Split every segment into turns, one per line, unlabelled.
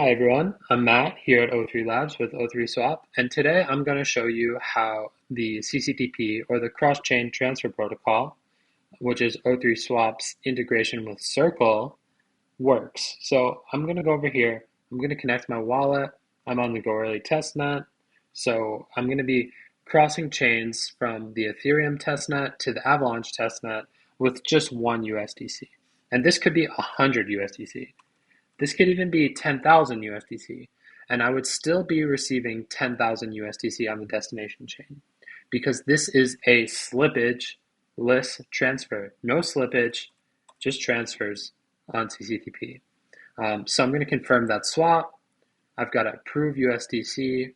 Hi everyone, I'm Matt here at O3 Labs with O3 Swap, and today I'm going to show you how the CCTP or the cross-chain transfer protocol, which is O3 Swap's integration with Circle, works. So I'm going to go over here, I'm going to connect my wallet, I'm on the Goerli testnet, so I'm going to be crossing chains from the Ethereum testnet to the Avalanche testnet with just one USDC. And this could be 100 USDC. This could even be 10,000 USDC, and I would still be receiving 10,000 USDC on the destination chain because this is a slippage-less transfer. No slippage, just transfers on CCTP. So I'm going to confirm that swap. I've got to approve USDC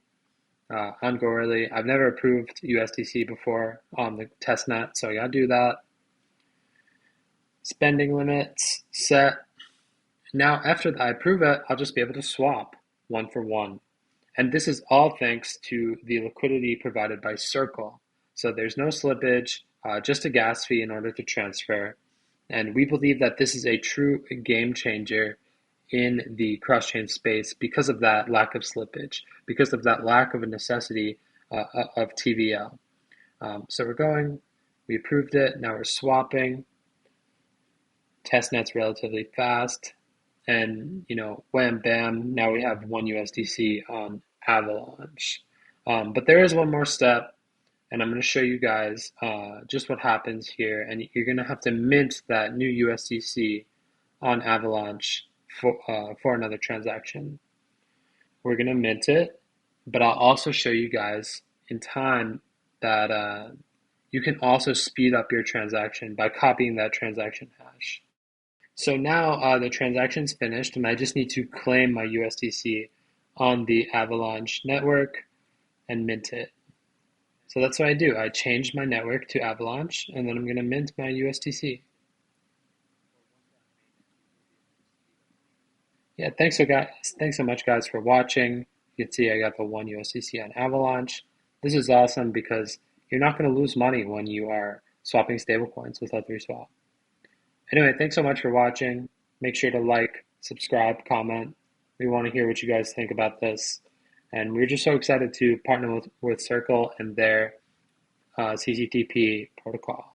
on Goerli. I've never approved USDC before on the testnet, so I got to do that. Spending limits set. Now, after I approve it, I'll just be able to swap one for one. And this is all thanks to the liquidity provided by Circle. So there's no slippage, just a gas fee in order to transfer. And we believe that this is a true game changer in the cross-chain space because of that lack of slippage, because of that lack of a necessity of TVL. So we approved it, now we're swapping. Testnet's relatively fast. And wham bam, now we have one USDC on Avalanche. But there is one more step, and I'm going to show you guys just what happens here. And you're going to have to mint that new USDC on Avalanche for another transaction. We're going to mint it, but I'll also show you guys in time that you can also speed up your transaction by copying that transaction hash. So now the transaction's finished, and I just need to claim my USDC on the Avalanche network and mint it. So that's what I do. I change my network to Avalanche, and then I'm going to mint my USDC. Yeah, thanks so much, guys, for watching. You can see I got the one USDC on Avalanche. This is awesome because you're not going to lose money when you are swapping stablecoins with O3 Swap. Anyway, thanks so much for watching. Make sure to like, subscribe, comment. We want to hear what you guys think about this. And we're just so excited to partner with Circle and their CCTP protocol.